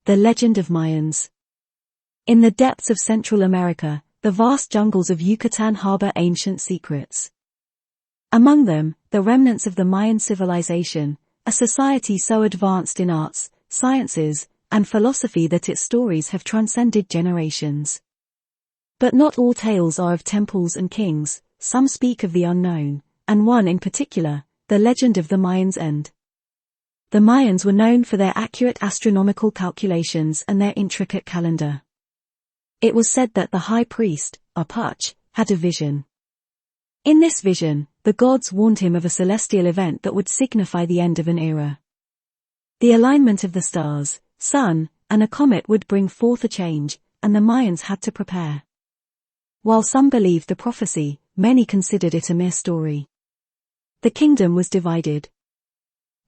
The legend of Mayans. In the depths of Central America, the vast jungles of Yucatan harbor ancient secrets. Among them, the remnants of the Mayan civilization, a society so advanced in arts, sciences, and philosophy that its stories have transcended generations. But not all tales are of temples and kings, some speak of the unknown, and one in particular, the legend of the Mayans' end. The Mayans were known for their accurate astronomical calculations and their intricate calendar. It was said that the high priest, Apache, had a vision. In this vision, the gods warned him of a celestial event that would signify the end of an era. The alignment of the stars, sun, and a comet would bring forth a change, and the Mayans had to prepare. While some believed the prophecy, many considered it a mere story. The kingdom was divided.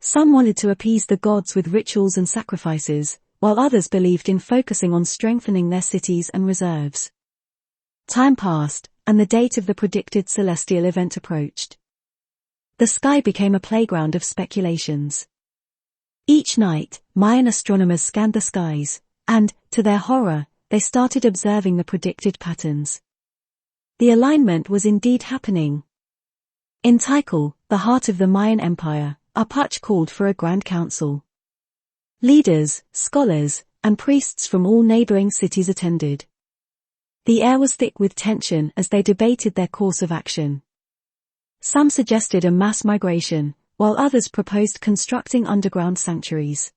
Some wanted to appease the gods with rituals and sacrifices, while others believed in focusing on strengthening their cities and reserves. Time passed, and the date of the predicted celestial event approached. The sky became a playground of speculations. Each night, Mayan astronomers scanned the skies, and, to their horror, they started observing the predicted patterns. The alignment was indeed happening. In Tikal, the heart of the Mayan Empire, Apache called for a grand council. Leaders, scholars, and priests from all neighboring cities attended. The air was thick with tension as they debated their course of action. Some suggested a mass migration, while others proposed constructing underground sanctuaries.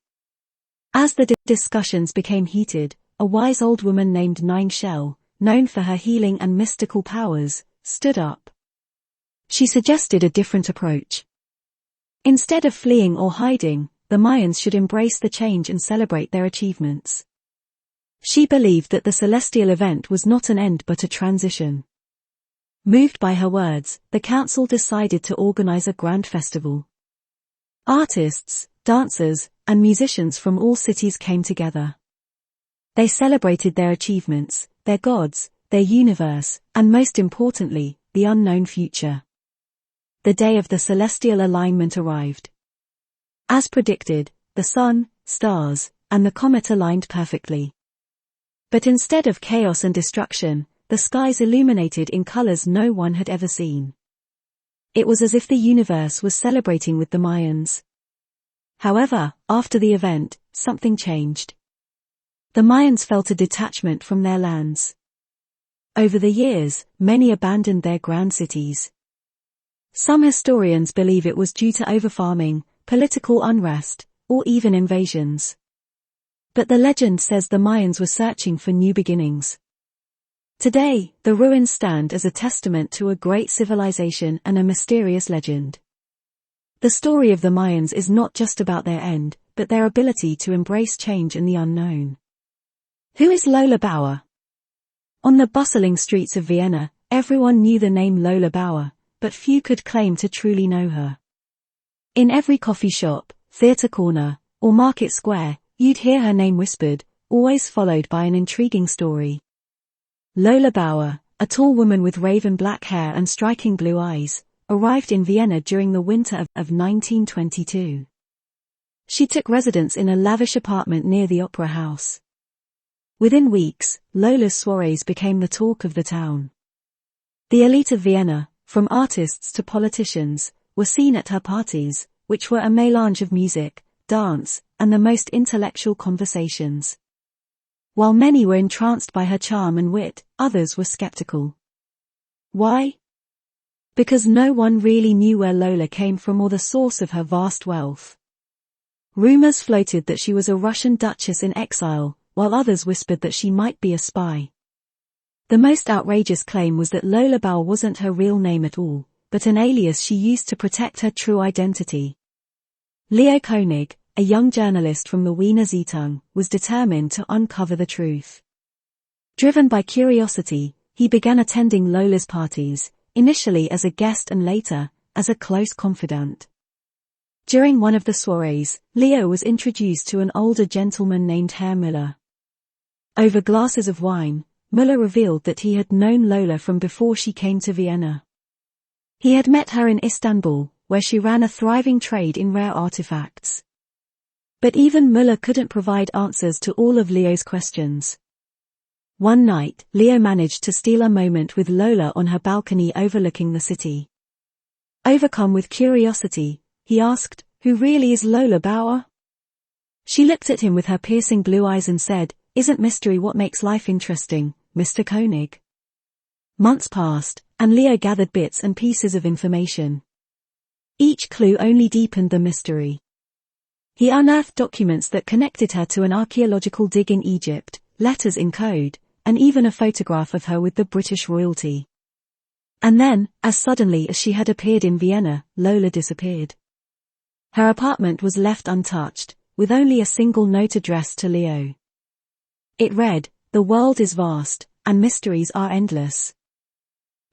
As the discussions became heated, a wise old woman named Nine Shell, known for her healing and mystical powers, stood up. She suggested a different approach. Instead of fleeing or hiding, the Mayans should embrace the change and celebrate their achievements. She believed that the celestial event was not an end but a transition. Moved by her words, the council decided to organize a grand festival. Artists, dancers, and musicians from all cities came together. They celebrated their achievements, their gods, their universe, and most importantly, the unknown future. The day of the celestial alignment arrived. As predicted, the sun, stars, and the comet aligned perfectly. But instead of chaos and destruction, the skies illuminated in colors no one had ever seen. It was as if the universe was celebrating with the Mayans. However, after the event, something changed. The Mayans felt a detachment from their lands. Over the years, many abandoned their grand cities. Some historians believe it was due to overfarming, political unrest, or even invasions. But the legend says the Mayans were searching for new beginnings. Today, the ruins stand as a testament to a great civilization and a mysterious legend. The story of the Mayans is not just about their end, but their ability to embrace change and the unknown. Who is Lola Bauer? On the bustling streets of Vienna, everyone knew the name Lola Bauer, but few could claim to truly know her. In every coffee shop, theater corner, or market square, you'd hear her name whispered, always followed by an intriguing story. Lola Bauer, a tall woman with raven black hair and striking blue eyes, arrived in Vienna during the winter of 1922. She took residence in a lavish apartment near the Opera House. Within weeks, Lola's soirees became the talk of the town. The elite of Vienna, from artists to politicians, were seen at her parties, which were a mélange of music, dance, and the most intellectual conversations. While many were entranced by her charm and wit, others were skeptical. Why? Because no one really knew where Lola came from or the source of her vast wealth. Rumors floated that she was a Russian duchess in exile, while others whispered that she might be a spy. The most outrageous claim was that Lola Bauer wasn't her real name at all, but an alias she used to protect her true identity. Leo Koenig, a young journalist from the Wiener Zeitung, was determined to uncover the truth. Driven by curiosity, he began attending Lola's parties, initially as a guest and later, as a close confidant. During one of the soirees, Leo was introduced to an older gentleman named Herr Müller. Over glasses of wine, Müller revealed that he had known Lola from before she came to Vienna. He had met her in Istanbul, where she ran a thriving trade in rare artifacts. But even Muller couldn't provide answers to all of Leo's questions. One night, Leo managed to steal a moment with Lola on her balcony overlooking the city. Overcome with curiosity, he asked, "Who really is Lola Bauer?" She looked at him with her piercing blue eyes and said, "Isn't mystery what makes life interesting, Mr. Koenig?" Months passed, and Leo gathered bits and pieces of information. Each clue only deepened the mystery. He unearthed documents that connected her to an archaeological dig in Egypt, letters in code, and even a photograph of her with the British royalty. And then, as suddenly as she had appeared in Vienna, Lola disappeared. Her apartment was left untouched, with only a single note addressed to Leo. It read, "The world is vast, and mysteries are endless.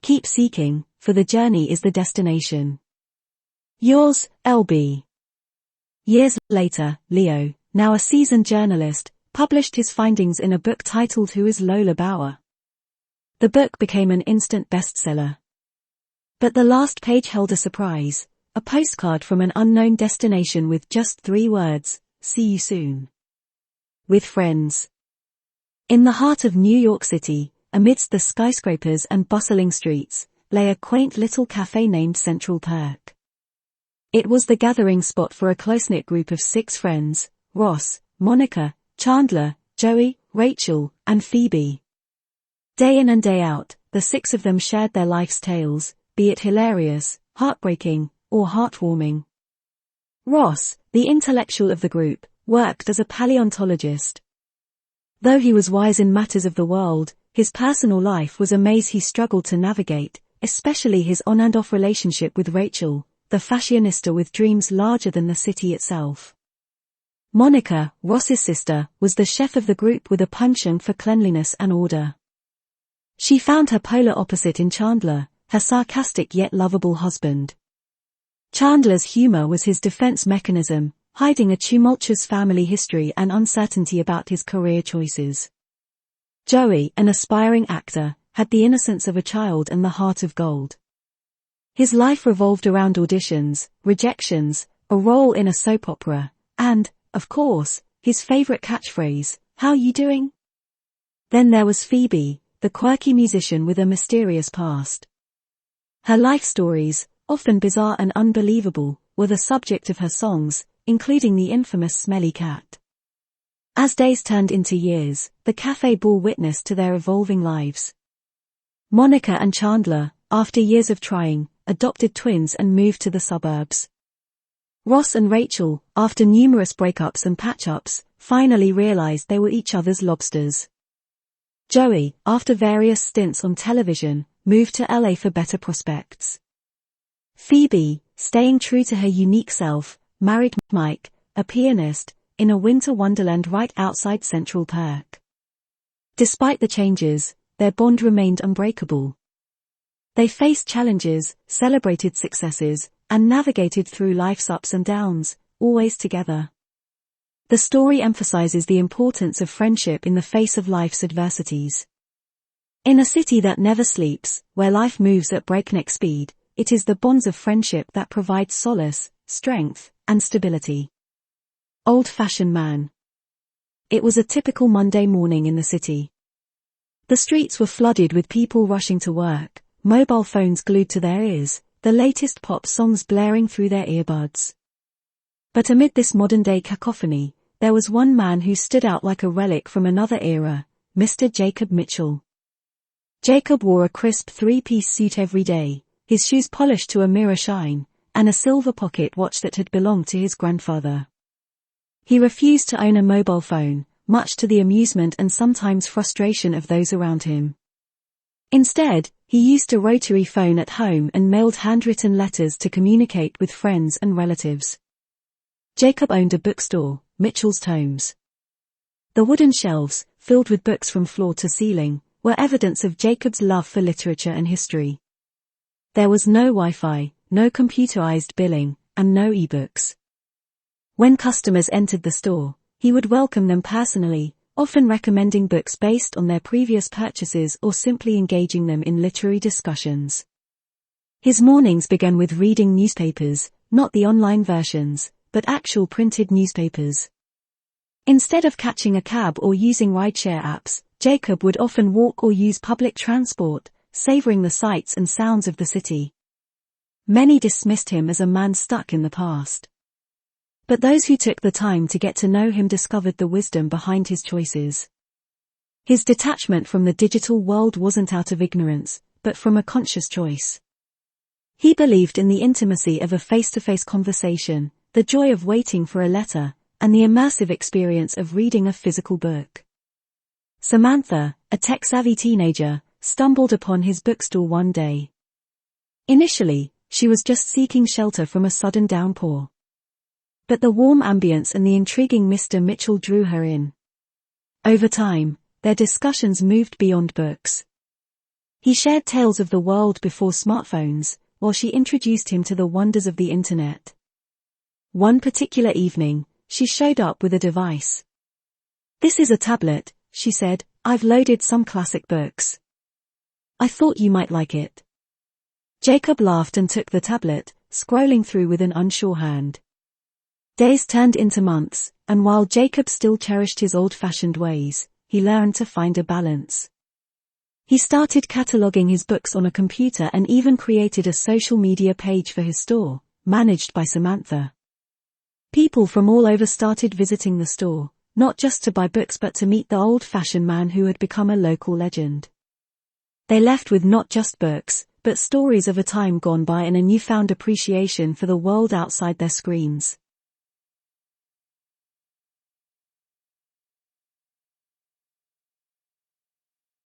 Keep seeking, for the journey is the destination. Yours, LB." Years later, Leo, now a seasoned journalist, published his findings in a book titled Who is Lola Bauer? The book became an instant bestseller. But the last page held a surprise, a postcard from an unknown destination with just 3 words, "See you soon. With friends." In the heart of New York City, amidst the skyscrapers and bustling streets, lay a quaint little cafe named Central Perk. It was the gathering spot for a close-knit group of 6 friends, Ross, Monica, Chandler, Joey, Rachel, and Phoebe. Day in and day out, the 6 of them shared their life's tales, be it hilarious, heartbreaking, or heartwarming. Ross, the intellectual of the group, worked as a paleontologist. Though he was wise in matters of the world, his personal life was a maze he struggled to navigate, especially his on and off relationship with Rachel, the fashionista with dreams larger than the city itself. Monica, Ross's sister, was the chef of the group with a penchant for cleanliness and order. She found her polar opposite in Chandler, her sarcastic yet lovable husband. Chandler's humor was his defense mechanism, hiding a tumultuous family history and uncertainty about his career choices. Joey, an aspiring actor, had the innocence of a child and the heart of gold. His life revolved around auditions, rejections, a role in a soap opera, and, of course, his favorite catchphrase, "How you doing?" Then there was Phoebe, the quirky musician with a mysterious past. Her life stories, often bizarre and unbelievable, were the subject of her songs, including the infamous Smelly Cat. As days turned into years, the cafe bore witness to their evolving lives. Monica and Chandler, after years of trying, adopted twins and moved to the suburbs. Ross and Rachel, after numerous breakups and patch-ups, finally realized they were each other's lobsters. Joey, after various stints on television, moved to LA for better prospects. Phoebe, staying true to her unique self, married Mike, a pianist, in a winter wonderland right outside Central Perk. Despite the changes, their bond remained unbreakable. They faced challenges, celebrated successes, and navigated through life's ups and downs, always together. The story emphasizes the importance of friendship in the face of life's adversities. In a city that never sleeps, where life moves at breakneck speed, it is the bonds of friendship that provide solace, strength, and stability. Old-fashioned man. It was a typical Monday morning in the city. The streets were flooded with people rushing to work, mobile phones glued to their ears, the latest pop songs blaring through their earbuds. But amid this modern-day cacophony, there was one man who stood out like a relic from another era, Mr. Jacob Mitchell. Jacob wore a crisp 3-piece suit every day, his shoes polished to a mirror shine, and a silver pocket watch that had belonged to his grandfather. He refused to own a mobile phone, much to the amusement and sometimes frustration of those around him. Instead, he used a rotary phone at home and mailed handwritten letters to communicate with friends and relatives. Jacob owned a bookstore, Mitchell's Tomes. The wooden shelves, filled with books from floor to ceiling, were evidence of Jacob's love for literature and history. There was no Wi-Fi, no computerized billing, and no e-books. When customers entered the store, he would welcome them personally, often recommending books based on their previous purchases or simply engaging them in literary discussions. His mornings began with reading newspapers, not the online versions, but actual printed newspapers. Instead of catching a cab or using rideshare apps, Jacob would often walk or use public transport, savoring the sights and sounds of the city. Many dismissed him as a man stuck in the past. But those who took the time to get to know him discovered the wisdom behind his choices. His detachment from the digital world wasn't out of ignorance, but from a conscious choice. He believed in the intimacy of a face-to-face conversation, the joy of waiting for a letter, and the immersive experience of reading a physical book. Samantha, a tech-savvy teenager, stumbled upon his bookstore one day. Initially, she was just seeking shelter from a sudden downpour. But the warm ambience and the intriguing Mr. Mitchell drew her in. Over time, their discussions moved beyond books. He shared tales of the world before smartphones, while she introduced him to the wonders of the internet. One particular evening, she showed up with a device. "This is a tablet," she said. "I've loaded some classic books. I thought you might like it." Jacob laughed and took the tablet, scrolling through with an unsure hand. Days turned into months, and while Jacob still cherished his old-fashioned ways, he learned to find a balance. He started cataloging his books on a computer and even created a social media page for his store, managed by Samantha. People from all over started visiting the store, not just to buy books but to meet the old-fashioned man who had become a local legend. They left with not just books, but stories of a time gone by and a newfound appreciation for the world outside their screens.